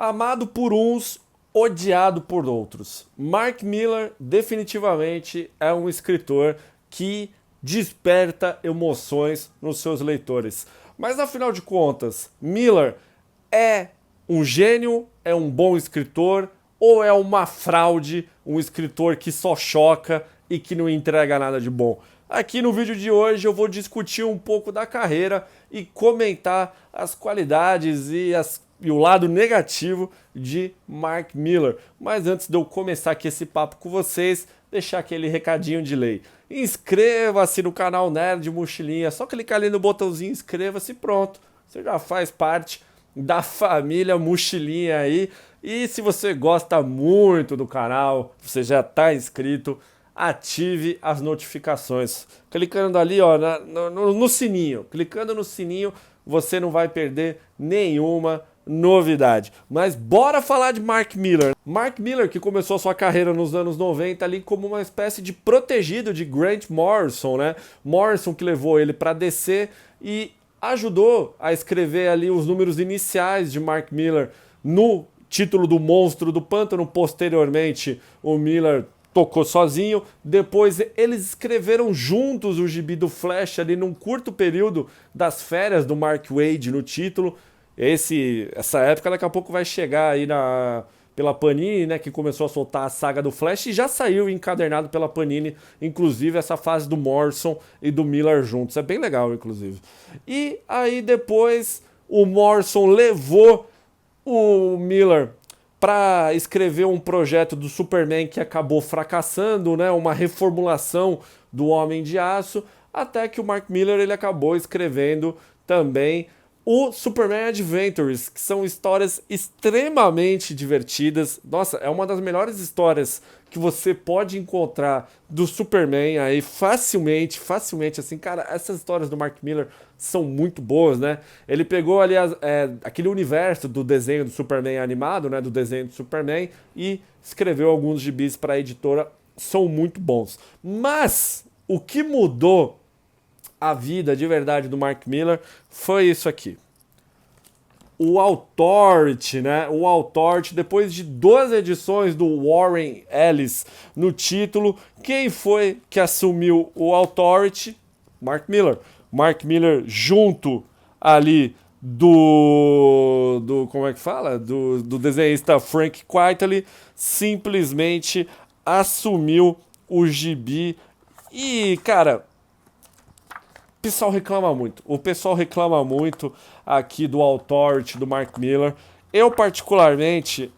Amado por uns, odiado por outros. Mark Millar definitivamente é um escritor que desperta emoções nos seus leitores. Mas afinal de contas, Millar é um gênio, é um bom escritor ou é uma fraude, um escritor que só choca e que não entrega nada de bom? Aqui no vídeo de hoje eu vou discutir um pouco da carreira e comentar as qualidades e o lado negativo de Mark Millar. Mas antes de eu começar aqui esse papo com vocês, deixar aquele recadinho de lei. Inscreva-se no canal Nerd Mochilinha, só clicar ali no botãozinho inscreva-se e pronto. Você já faz parte da família Mochilinha aí. E se você gosta muito do canal, você já está inscrito, ative as notificações. Clicando ali ó, no sininho. Clicando no sininho, você não vai perder nenhuma novidade. Mas bora falar de Mark Millar. Mark Millar, que começou sua carreira nos anos 90 ali como uma espécie de protegido de Grant Morrison, né? Morrison que levou ele para DC e ajudou a escrever ali os números iniciais de Mark Millar no título do Monstro do Pântano. Posteriormente, o Millar tocou sozinho. Depois eles escreveram juntos o gibi do Flash ali num curto período das férias do Mark Waid no título. Essa época daqui a pouco vai chegar aí pela Panini, né, que começou a soltar a saga do Flash e já saiu encadernado pela Panini, inclusive essa fase do Morrison e do Millar juntos. É bem legal, inclusive. E aí depois o Morrison levou o Millar para escrever um projeto do Superman que acabou fracassando, né, uma reformulação do Homem de Aço, até que o Mark Millar ele acabou escrevendo também o Superman Adventures, que são histórias extremamente divertidas. Nossa, é uma das melhores histórias que você pode encontrar do Superman aí facilmente, assim, cara, essas histórias do Mark Millar são muito boas, né? Ele pegou ali aquele universo do desenho do Superman animado, né, do desenho do Superman, e escreveu alguns gibis para a editora, são muito bons. Mas o que mudou a vida de verdade do Mark Millar foi isso aqui. O Authority, né? O Authority, depois de 12 edições do Warren Ellis no título, quem foi que assumiu o Authority? Mark Millar. Mark Millar junto ali como é que fala? Do desenhista Frank Quitely, simplesmente assumiu o gibi e, cara, o pessoal reclama muito aqui do Authority, do Mark Millar. Eu, particularmente,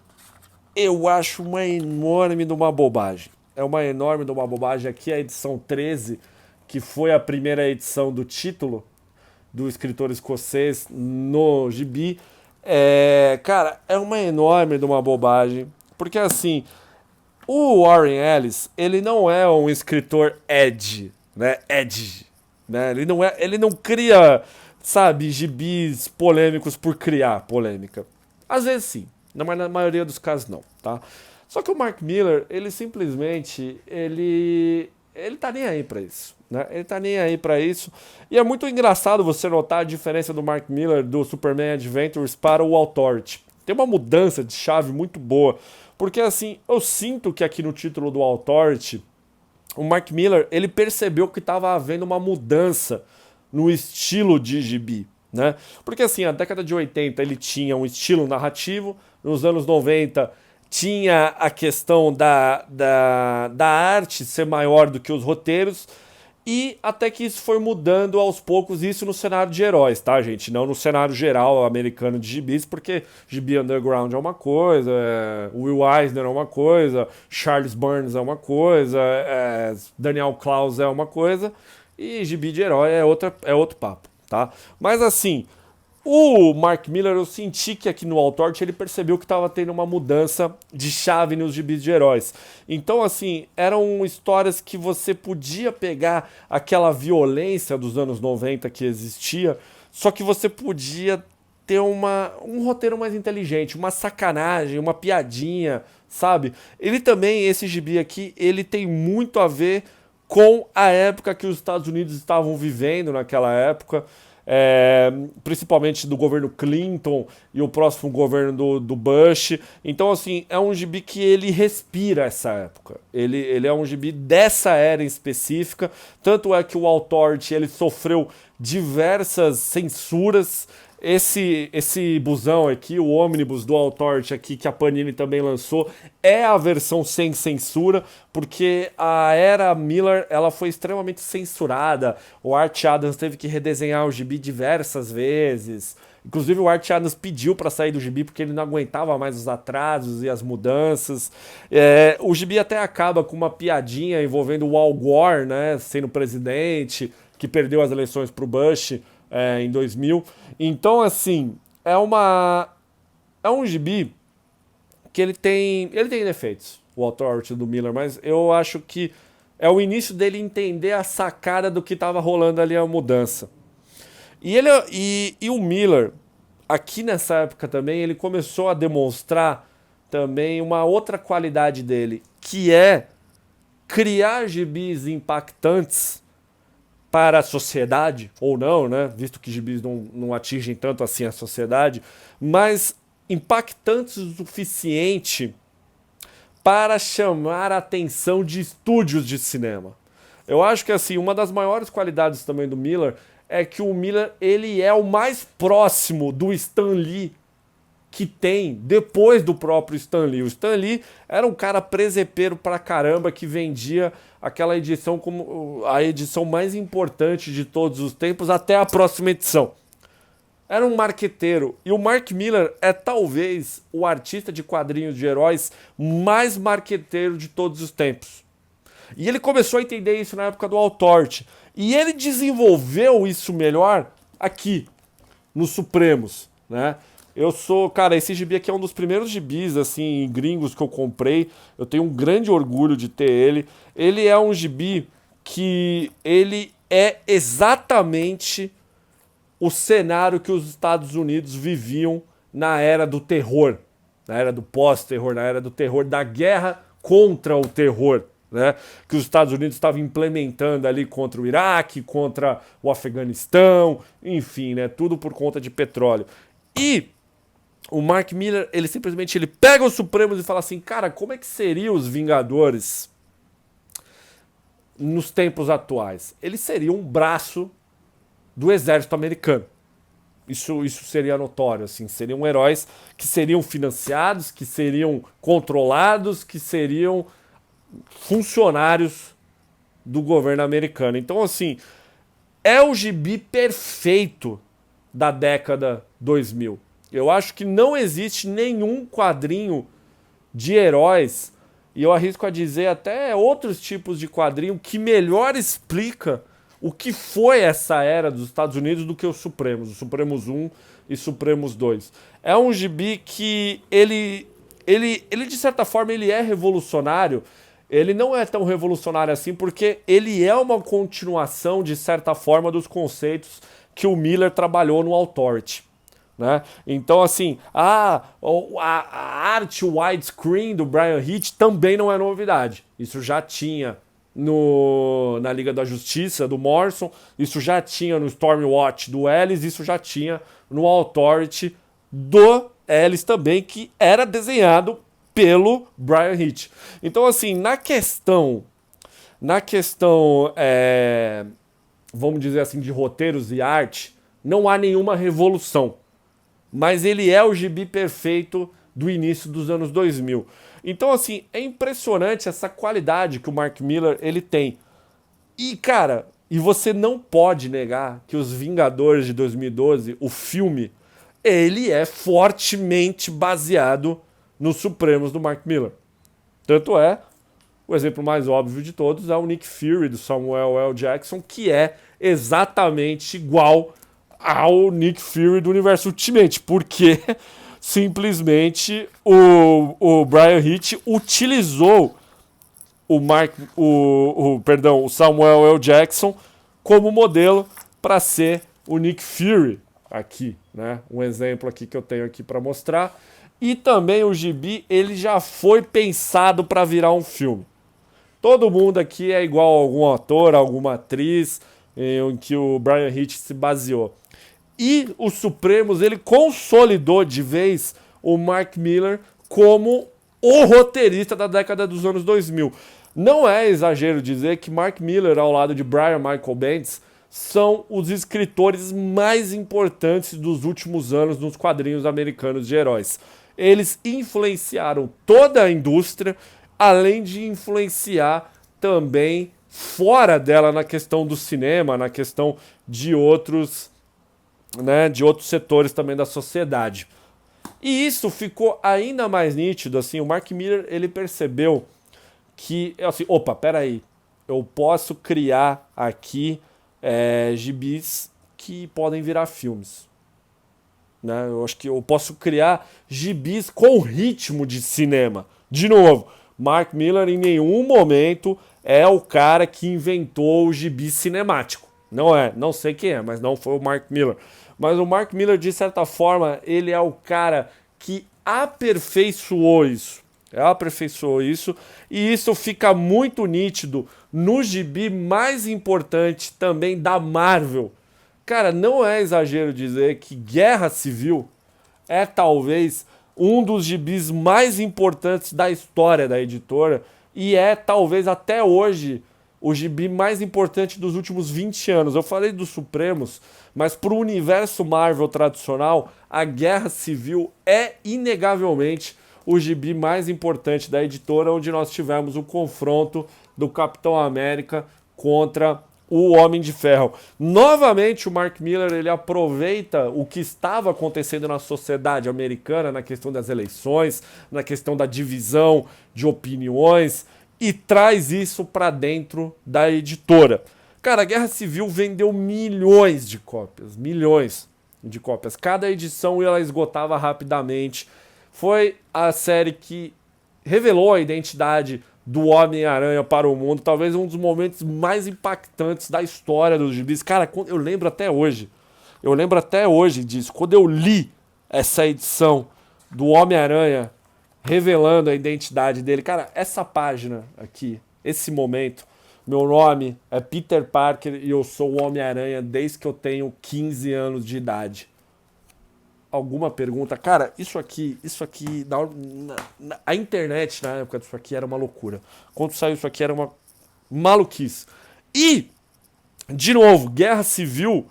eu acho uma enorme de uma bobagem. É uma enorme de uma bobagem. Aqui a edição 13, que foi a primeira edição do título do escritor escocês no gibi. Cara, é uma enorme de uma bobagem. Porque, assim, o Warren Ellis, ele não é um escritor edgy, né? Né? Ele não cria, sabe, gibis polêmicos por criar polêmica. Às vezes sim, mas na maioria dos casos não, tá? Só que o Mark Millar, ele simplesmente, ele tá nem aí pra isso, né? Ele tá nem aí pra isso. E é muito engraçado você notar a diferença do Mark Millar do Superman Adventures para o Authority. Tem uma mudança de chave muito boa, porque assim, eu sinto que aqui no título do Authority, o Mark Millar, ele percebeu que estava havendo uma mudança no estilo de gibi, né? Porque assim, a década de 80 ele tinha um estilo narrativo, nos anos 90 tinha a questão da arte ser maior do que os roteiros, e até que isso foi mudando aos poucos, isso no cenário de heróis, tá, gente? Não no cenário geral americano de gibis, porque gibi underground é uma coisa, Will Eisner é uma coisa, Charles Burns é uma coisa, Daniel Clowes é uma coisa, e gibi de herói é outro papo, tá? Mas assim, o Mark Millar, eu senti que aqui no Authority ele percebeu que estava tendo uma mudança de chave nos gibis de heróis. Então, assim, eram histórias que você podia pegar aquela violência dos anos 90 que existia, só que você podia ter um roteiro mais inteligente, uma sacanagem, uma piadinha, sabe? Ele também, esse gibi aqui, ele tem muito a ver com a época que os Estados Unidos estavam vivendo naquela época. principalmente do governo Clinton e o próximo governo do Bush. Então, assim, é um gibi que ele respira essa época. Ele é um gibi dessa era em específica, tanto é que o Authority ele sofreu diversas censuras. Esse busão aqui, o ônibus do Authority aqui, que a Panini também lançou, é a versão sem censura, porque a era Miller ela foi extremamente censurada. O Art Adams teve que redesenhar o gibi diversas vezes. Inclusive o Art Adams pediu para sair do gibi porque ele não aguentava mais os atrasos e as mudanças. O gibi até acaba com uma piadinha envolvendo o Al Gore, né, sendo presidente, que perdeu as eleições para o Bush em 2000. Então, assim, é um gibi que ele tem defeitos, o Authority do Miller, mas eu acho que é o início dele entender a sacada do que estava rolando ali, a mudança. E o Miller, aqui nessa época também, ele começou a demonstrar também uma outra qualidade dele, que é criar gibis impactantes para a sociedade, ou não, né? Visto que gibis não atingem tanto assim a sociedade, mas impactantes o suficiente para chamar a atenção de estúdios de cinema. Eu acho que assim, uma das maiores qualidades também do Miller é que o Miller ele é o mais próximo do Stan Lee que tem depois do próprio Stan Lee. O Stan Lee era um cara presepeiro pra caramba que vendia aquela edição como a edição mais importante de todos os tempos até a próxima edição. Era um marqueteiro. E o Mark Millar é talvez o artista de quadrinhos de heróis mais marqueteiro de todos os tempos. E ele começou a entender isso na época do Authority. E ele desenvolveu isso melhor aqui, nos Supremos, né? Cara, esse gibi aqui é um dos primeiros gibis, assim, gringos que eu comprei. Eu tenho um grande orgulho de ter ele. Ele é um gibi que ele é exatamente o cenário que os Estados Unidos viviam na era do terror, na era do pós-terror, na era do terror, da guerra contra o terror, né? Que os Estados Unidos estavam implementando ali contra o Iraque, contra o Afeganistão, enfim, né? Tudo por conta de petróleo. E o Mark Millar, ele simplesmente pega os Supremos e fala assim, cara, como é que seriam os Vingadores nos tempos atuais? Eles seriam um braço do exército americano. Isso seria notório, assim, seriam heróis que seriam financiados, que seriam controlados, que seriam funcionários do governo americano. Então, assim, é o gibi perfeito da década 2000. Eu acho que não existe nenhum quadrinho de heróis, e eu arrisco a dizer até outros tipos de quadrinho, que melhor explica o que foi essa era dos Estados Unidos do que os Supremos 1 e Supremos 2. É um gibi que ele de certa forma, ele é revolucionário. Ele não é tão revolucionário assim, porque ele é uma continuação, de certa forma, dos conceitos que o Miller trabalhou no Authority, né? Então, assim, a arte widescreen do Brian Hitch também não é novidade. Isso já tinha na Liga da Justiça, do Morrison, isso já tinha no Stormwatch do Ellis, isso já tinha no Authority do Ellis também, que era desenhado pelo Brian Hitch. Então, assim, na questão vamos dizer assim, de roteiros e arte, não há nenhuma revolução. Mas ele é o gibi perfeito do início dos anos 2000. Então, assim, é impressionante essa qualidade que o Mark Millar ele tem. E, cara, você não pode negar que Os Vingadores de 2012, o filme, ele é fortemente baseado nos Supremos do Mark Millar. Tanto é, o exemplo mais óbvio de todos é o Nick Fury, do Samuel L. Jackson, que é exatamente igual ao Nick Fury do universo Ultimate, porque simplesmente o Brian Hitch utilizou o Samuel L. Jackson como modelo para ser o Nick Fury aqui, né? Um exemplo aqui que eu tenho aqui para mostrar. E também o gibi, ele já foi pensado para virar um filme. Todo mundo aqui é igual a algum ator, alguma atriz em que o Brian Hitch se baseou. E o Supremos, ele consolidou de vez o Mark Millar como o roteirista da década dos anos 2000. Não é exagero dizer que Mark Millar, ao lado de Brian Michael Bendis, são os escritores mais importantes dos últimos anos nos quadrinhos americanos de heróis. Eles influenciaram toda a indústria, além de influenciar também fora dela na questão do cinema, na questão de outros, né, de outros setores também da sociedade. E isso ficou ainda mais nítido, assim, o Mark Millar, ele percebeu que, assim, opa, peraí, eu posso criar aqui gibis que podem virar filmes. Né? Eu acho que eu posso criar gibis com ritmo de cinema. De novo, Mark Millar em nenhum momento é o cara que inventou o gibi cinemático. Não é, não sei quem é, mas não foi o Mark Millar. Mas o Mark Millar, de certa forma, ele é o cara que aperfeiçoou isso. E isso fica muito nítido no gibi mais importante também da Marvel. Cara, não é exagero dizer que Guerra Civil é talvez um dos gibis mais importantes da história da editora e é talvez até hoje o gibi mais importante dos últimos 20 anos. Eu falei dos Supremos, mas para o universo Marvel tradicional, a Guerra Civil é inegavelmente o gibi mais importante da editora, onde nós tivemos o confronto do Capitão América contra o Homem de Ferro. Novamente, o Mark Millar, ele aproveita o que estava acontecendo na sociedade americana, na questão das eleições, na questão da divisão de opiniões, e traz isso para dentro da editora. Cara, a Guerra Civil vendeu milhões de cópias. Cada edição ela esgotava rapidamente. Foi a série que revelou a identidade do Homem-Aranha para o mundo, talvez um dos momentos mais impactantes da história dos gibis. Cara, eu lembro até hoje disso. Quando eu li essa edição do Homem-Aranha revelando a identidade dele, cara, essa página aqui, esse momento, meu nome é Peter Parker e eu sou o Homem-Aranha desde que eu tenho 15 anos de idade. Alguma pergunta? Cara, isso aqui, a internet na época disso aqui era uma loucura. Quando saiu isso aqui era uma maluquice. E, de novo, Guerra Civil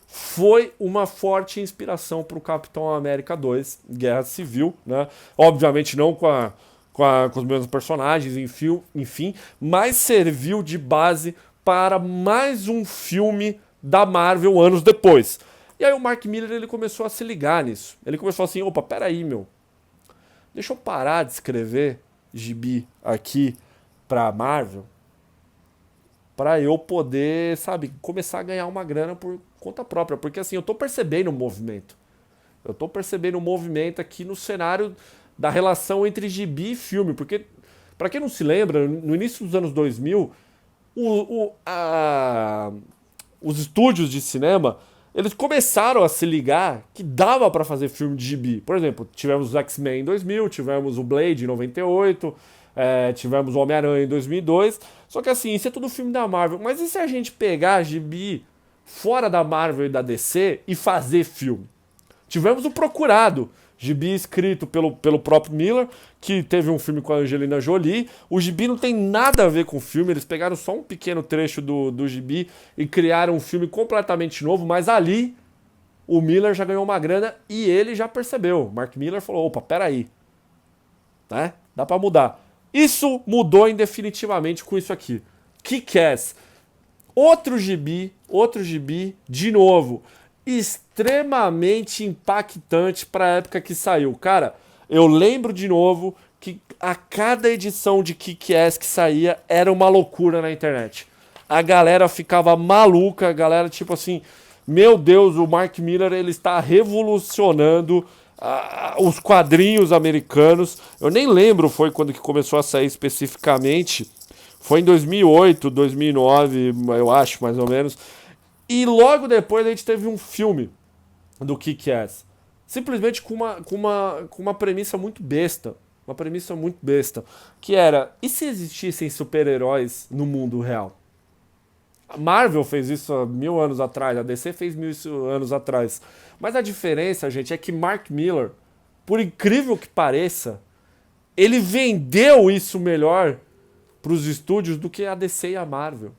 foi uma forte inspiração para o Capitão América 2, Guerra Civil, né? Obviamente não com os mesmos personagens, enfim, mas serviu de base para mais um filme da Marvel anos depois. E aí o Mark Millar, ele começou a se ligar nisso. Ele começou assim, opa, peraí, meu. Deixa eu parar de escrever gibi aqui pra Marvel pra eu poder, sabe, começar a ganhar uma grana por conta própria. Porque assim, eu tô percebendo o movimento. Eu tô percebendo o movimento aqui no cenário da relação entre gibi e filme. Porque, pra quem não se lembra, no início dos anos 2000, os estúdios de cinema, eles começaram a se ligar que dava pra fazer filme de gibi. Por exemplo, tivemos os X-Men em 2000, tivemos o Blade em 98, tivemos o Homem-Aranha em 2002. Só que assim, isso é tudo filme da Marvel. Mas e se a gente pegar gibi fora da Marvel e da DC e fazer filme? Tivemos o Procurado, gibi escrito pelo próprio Millar, que teve um filme com a Angelina Jolie. O gibi não tem nada a ver com o filme, eles pegaram só um pequeno trecho do gibi e criaram um filme completamente novo, mas ali o Millar já ganhou uma grana e ele já percebeu. Mark Millar falou, opa, peraí, né? Dá pra mudar. Isso mudou indefinitivamente com isso aqui. Kick-Ass. Outro gibi, de novo, extremamente impactante para a época que saiu. Cara, eu lembro de novo que a cada edição de Kick-Ass que saía era uma loucura na internet. A galera ficava maluca, a galera tipo assim, meu Deus, o Mark Millar ele está revolucionando os quadrinhos americanos. Eu nem lembro foi quando que começou a sair especificamente. Foi em 2008, 2009, eu acho, mais ou menos. E logo depois a gente teve um filme do Kick-Ass. Simplesmente com uma premissa muito besta. Uma premissa muito besta. Que era, e se existissem super-heróis no mundo real? A Marvel fez isso há 1000 anos atrás, a DC fez 1000 anos atrás. Mas a diferença, gente, é que Mark Millar, por incrível que pareça, ele vendeu isso melhor para os estúdios do que a DC e a Marvel.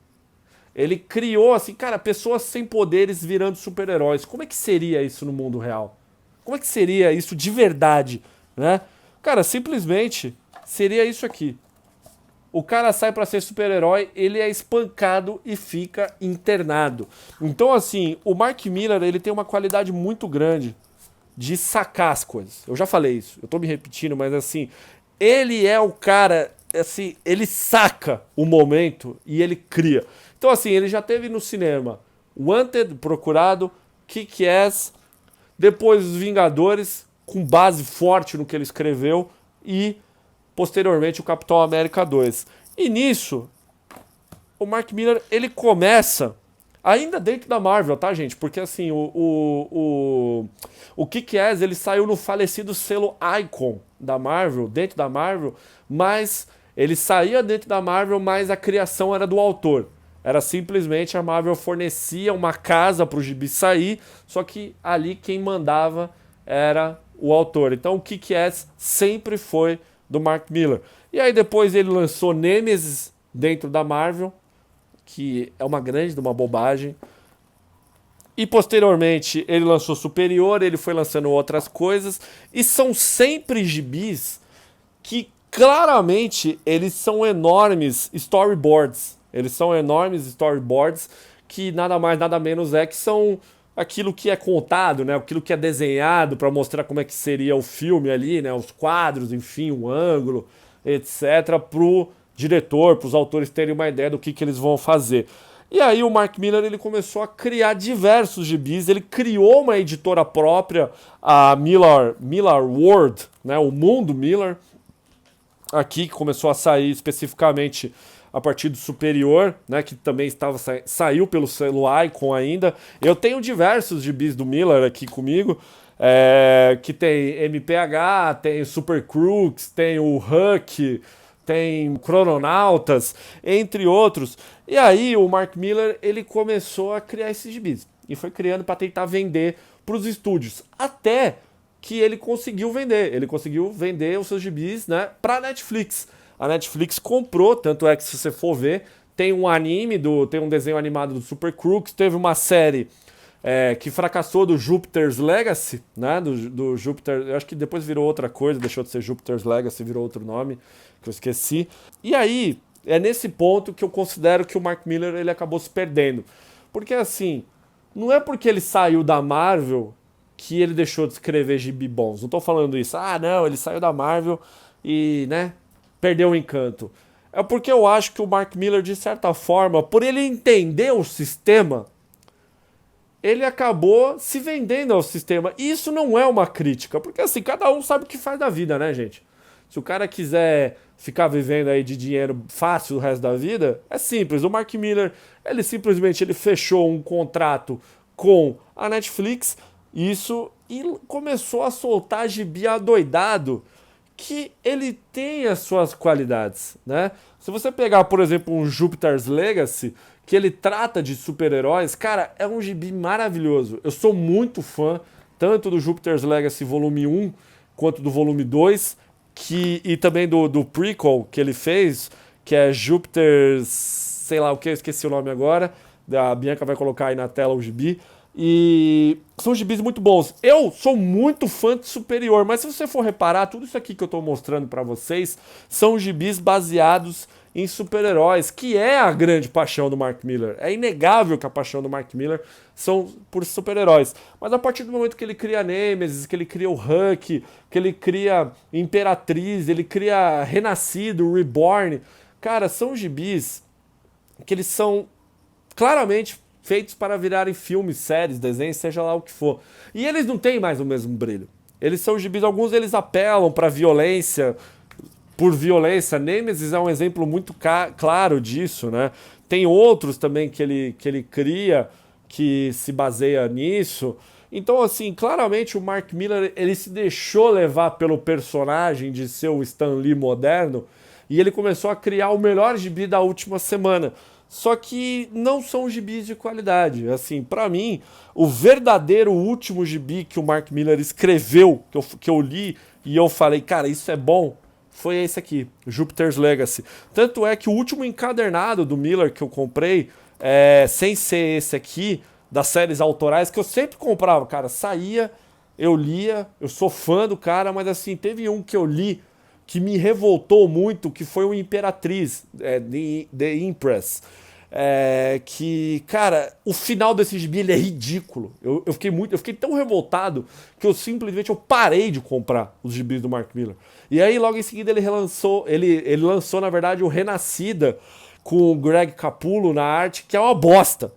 Ele criou, assim, cara, pessoas sem poderes virando super-heróis. Como é que seria isso no mundo real? Como é que seria isso de verdade, né? Cara, simplesmente seria isso aqui. O cara sai pra ser super-herói, ele é espancado e fica internado. Então, assim, o Mark Millar, ele tem uma qualidade muito grande de sacar as coisas. Eu já falei isso, eu tô me repetindo, mas assim, ele é o cara, assim, ele saca o momento e ele cria. Então, assim, ele já teve no cinema Wanted, Procurado, Kick-Ass, depois Os Vingadores, com base forte no que ele escreveu, e posteriormente o Capitão América 2. E nisso, o Mark Millar, ele começa ainda dentro da Marvel, tá, gente? Porque assim, o Kick-Ass, ele saiu no falecido selo Icon da Marvel, dentro da Marvel, mas ele saía dentro da Marvel, mas a criação era do autor. Era simplesmente a Marvel fornecia uma casa para o gibi sair, só que ali quem mandava era o autor. Então o Kick-Ass sempre foi do Mark Millar. E aí depois ele lançou Nemesis dentro da Marvel, que é uma grande, uma bobagem. E posteriormente ele lançou Superior, ele foi lançando outras coisas. E são sempre gibis que claramente eles são enormes storyboards. Eles são enormes storyboards que nada mais, nada menos é que são aquilo que é contado, né? Aquilo que é desenhado para mostrar como é que seria o filme ali, né? Os quadros, enfim, o ângulo, etc. Pro diretor, para os autores terem uma ideia do que eles vão fazer. E aí o Mark Millar, ele começou a criar diversos gibis, ele criou uma editora própria, a Millar World, né? O Mundo Millar, aqui que começou a sair especificamente a partir do Superior, né, que também saiu pelo selo Icon ainda. Eu tenho diversos gibis do Millar aqui comigo, que tem MPH, tem Super Crooks, tem o Huck, tem Crononautas, entre outros. E aí o Mark Millar, ele começou a criar esses gibis e foi criando para tentar vender para os estúdios, até que ele conseguiu vender os seus gibis, né, para a Netflix. A Netflix comprou, tanto é que se você for ver, tem um desenho animado do Super Crooks, teve uma série que fracassou do Jupiter's Legacy, né? Do Jupiter, eu acho que depois virou outra coisa, deixou de ser Jupiter's Legacy, virou outro nome, que eu esqueci. E aí, é nesse ponto que eu considero que o Mark Millar, ele acabou se perdendo. Porque assim, não é porque ele saiu da Marvel que ele deixou de escrever gibi bons. Não tô falando isso. Ah, não, ele saiu da Marvel e, né, perdeu o encanto. É porque eu acho que o Mark Millar, de certa forma, por ele entender o sistema, ele acabou se vendendo ao sistema. E isso não é uma crítica, porque assim, cada um sabe o que faz da vida, né, gente? Se o cara quiser ficar vivendo aí de dinheiro fácil o resto da vida, é simples. O Mark Millar, ele simplesmente fechou um contrato com a Netflix, e começou a soltar gibi adoidado, que ele tem as suas qualidades, né? Se você pegar, por exemplo, um Jupiter's Legacy, que ele trata de super-heróis, cara, é um gibi maravilhoso. Eu sou muito fã, tanto do Jupiter's Legacy volume 1, quanto do volume 2, e também do prequel que ele fez, que é Jupiter's, sei lá o que, eu esqueci o nome agora, a Bianca vai colocar aí na tela o gibi. E são gibis muito bons. Eu sou muito fã de Superior, mas se você for reparar, tudo isso aqui que eu estou mostrando para vocês são gibis baseados em super-heróis, que é a grande paixão do Mark Millar. É inegável que a paixão do Mark Millar são por super-heróis. Mas a partir do momento que ele cria Nemesis, que ele cria o Huck, que ele cria Imperatriz, ele cria Renascido, Reborn, cara, são gibis que eles são claramente feitos para virarem filmes, séries, desenhos, seja lá o que for. E eles não têm mais o mesmo brilho. Eles são gibis, alguns deles apelam para violência, por violência. Nemesis é um exemplo muito claro disso, né? Tem outros também que ele cria, que se baseia nisso. Então, assim, claramente o Mark Millar, ele se deixou levar pelo personagem de ser o Stan Lee moderno, e ele começou a criar o melhor gibi da última semana. só que não são gibis de qualidade. Assim, pra mim, o verdadeiro último gibi que o Mark Millar escreveu, que eu li e eu falei, cara, isso é bom, foi esse aqui, Jupiter's Legacy. Tanto é que o último encadernado do Millar que eu comprei, sem ser esse aqui, das séries autorais, que eu sempre comprava, cara, saía, eu lia, eu sou fã do cara, mas assim, teve um que eu li que me revoltou muito, que foi o Imperatriz, The Empress. Que, cara, o final desse gibi ele é ridículo. Eu fiquei tão revoltado que eu simplesmente parei de comprar os gibis do Mark Millar. E aí, logo em seguida, ele lançou, na verdade, o Renascida com o Greg Capullo na arte, que é uma bosta.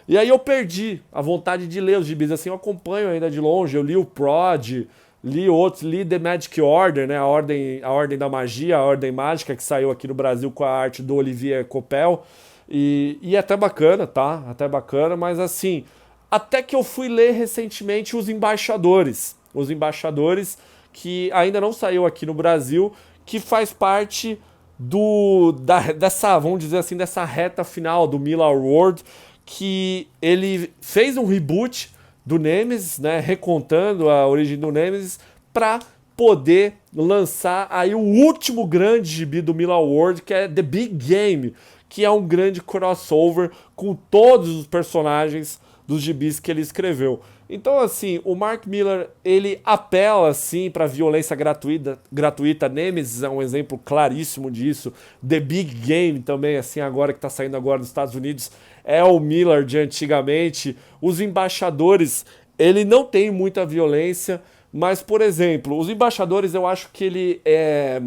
E aí eu perdi a vontade de ler os gibis. Assim, eu acompanho ainda de longe. Eu li o Prod, li outros, li The Magic Order, né? A Ordem da Magia, a Ordem Mágica, que saiu aqui no Brasil com a arte do Olivier Coppel. E é até bacana, tá? Até bacana, mas assim, até que eu fui ler recentemente Os Embaixadores. Os Embaixadores, que ainda não saiu aqui no Brasil, que faz parte dessa, vamos dizer assim, dessa reta final do Millar World, que ele fez um reboot do Nemesis, né, recontando a origem do Nemesis, para poder lançar aí o último grande gibi do Millar World, que é The Big Game, que é um grande crossover com todos os personagens dos gibis que ele escreveu. Então, assim, o Mark Millar, ele apela, assim, para violência gratuita. Nemesis é um exemplo claríssimo disso. The Big Game também, assim, agora que está saindo agora dos Estados Unidos, é o Millar de antigamente. Os Embaixadores, ele não tem muita violência, mas, por exemplo, Os Embaixadores, eu acho que ele é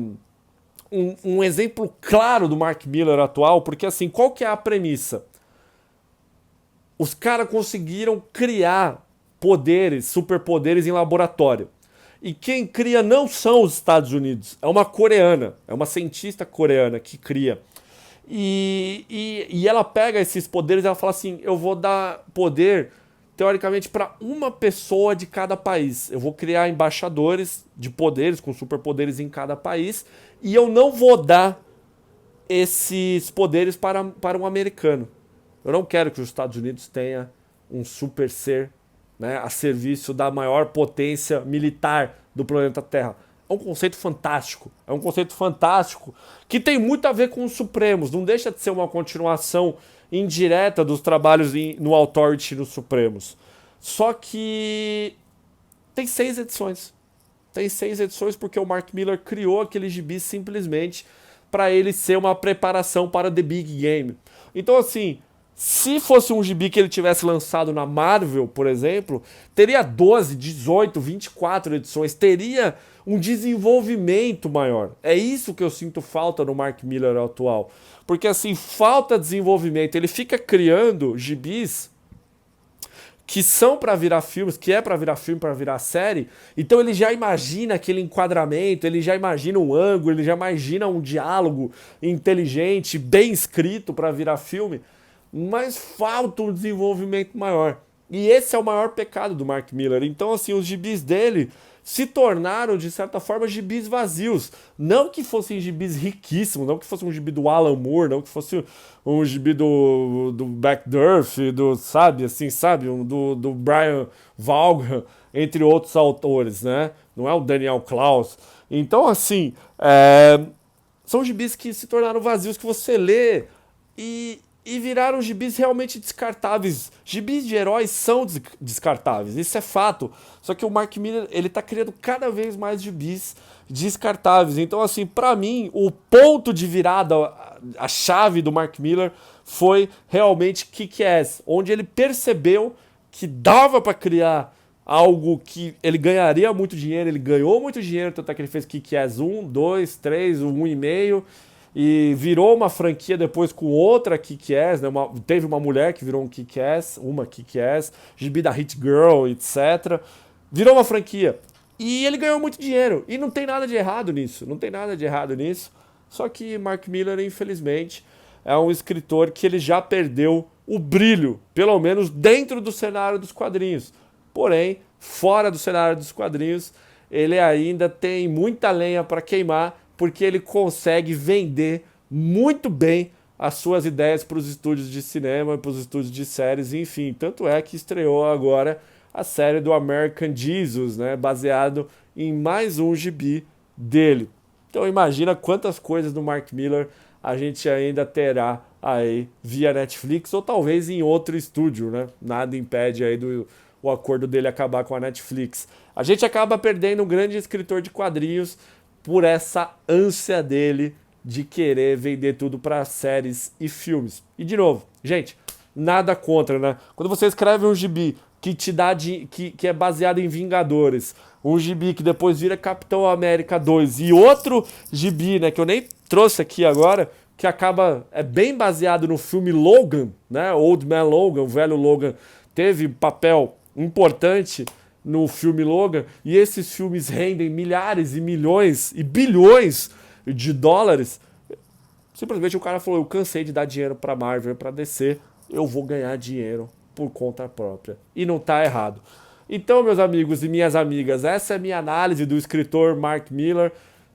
um exemplo claro do Mark Millar atual, porque, assim, qual que é a premissa? Os caras conseguiram criar poderes, superpoderes em laboratório. E quem cria não são os Estados Unidos, é uma coreana, é uma cientista coreana que cria. E ela pega esses poderes e ela fala assim, eu vou dar poder, teoricamente, para uma pessoa de cada país. Eu vou criar embaixadores de poderes, com superpoderes em cada país, e eu não vou dar esses poderes para um americano. Eu não quero que os Estados Unidos tenha um super ser, né, a serviço da maior potência militar do planeta Terra. É um conceito fantástico. É um conceito fantástico que tem muito a ver com os Supremos. Não deixa de ser uma continuação indireta dos trabalhos no Authority nos Supremos. Só que tem 6 edições. Tem 6 edições porque o Mark Millar criou aquele gibi simplesmente para ele ser uma preparação para The Big Game. Então, assim, se fosse um gibi que ele tivesse lançado na Marvel, por exemplo, teria 12, 18, 24 edições, teria um desenvolvimento maior. É isso que eu sinto falta no Mark Millar atual. Porque, assim, falta desenvolvimento. Ele fica criando gibis que são para virar filmes, que é para virar filme, para virar série. Então ele já imagina aquele enquadramento, ele já imagina um ângulo, ele já imagina um diálogo inteligente, bem escrito para virar filme. Mas falta um desenvolvimento maior. E esse é o maior pecado do Mark Millar. Então, assim, os gibis dele se tornaram, de certa forma, gibis vazios. Não que fossem gibis riquíssimos, não que fosse um gibi do Alan Moore, não que fosse um gibi do Backdurf, sabe, do Brian Vaughan, entre outros autores, né? Não é o Daniel Klaus. Então, assim, são gibis que se tornaram vazios, que você lê e viraram gibis realmente descartáveis. Gibis de heróis são descartáveis, isso é fato. Só que o Mark Millar, ele tá criando cada vez mais gibis descartáveis. Então, assim, pra mim, o ponto de virada, a chave do Mark Millar foi realmente Kick-Ass, onde ele percebeu que dava pra criar algo que ele ganharia muito dinheiro, ele ganhou muito dinheiro, tanto é que ele fez Kick-Ass 1, 2, 3, 1,5... e virou uma franquia depois com outra Kick-Ass, né? Teve uma mulher que virou um Kick-Ass, uma Kick-Ass, gibi da Hit Girl, etc. Virou uma franquia. E ele ganhou muito dinheiro. E não tem nada de errado nisso. Não tem nada de errado nisso. Só que Mark Millar, infelizmente, é um escritor que ele já perdeu o brilho, pelo menos dentro do cenário dos quadrinhos. Porém, fora do cenário dos quadrinhos, ele ainda tem muita lenha para queimar, porque ele consegue vender muito bem as suas ideias para os estúdios de cinema, para os estúdios de séries, enfim. Tanto é que estreou agora a série do American Jesus, né, baseado em mais um gibi dele. Então imagina quantas coisas do Mark Millar a gente ainda terá aí via Netflix ou talvez em outro estúdio, né? Nada impede aí o acordo dele acabar com a Netflix. A gente acaba perdendo um grande escritor de quadrinhos por essa ânsia dele de querer vender tudo para séries e filmes. E de novo, gente, nada contra, né? Quando você escreve um gibi que te dá que é baseado em Vingadores, um gibi que depois vira Capitão América 2 e outro gibi, né, que eu nem trouxe aqui agora, que é bem baseado no filme Logan, né? Old Man Logan, o velho Logan, teve papel importante no filme Logan, e esses filmes rendem milhares e milhões e bilhões de dólares. Simplesmente o cara falou: eu cansei de dar dinheiro pra Marvel, pra DC, eu vou ganhar dinheiro por conta própria. E não tá errado. Então, meus amigos e minhas amigas, essa é a minha análise do escritor Mark Millar.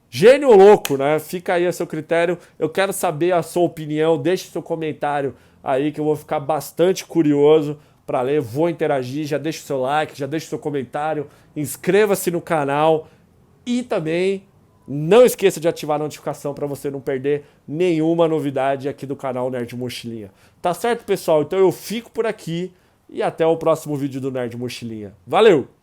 Gênio louco, né? Fica aí a seu critério. Eu quero saber a sua opinião. Deixe seu comentário aí que eu vou ficar bastante curioso para ler. Vou interagir. Já deixa o seu like, já deixa o seu comentário. Inscreva-se no canal e também não esqueça de ativar a notificação para você não perder nenhuma novidade aqui do canal Nerd Mochilinha. Tá certo, pessoal? Então eu fico por aqui e até o próximo vídeo do Nerd Mochilinha. Valeu!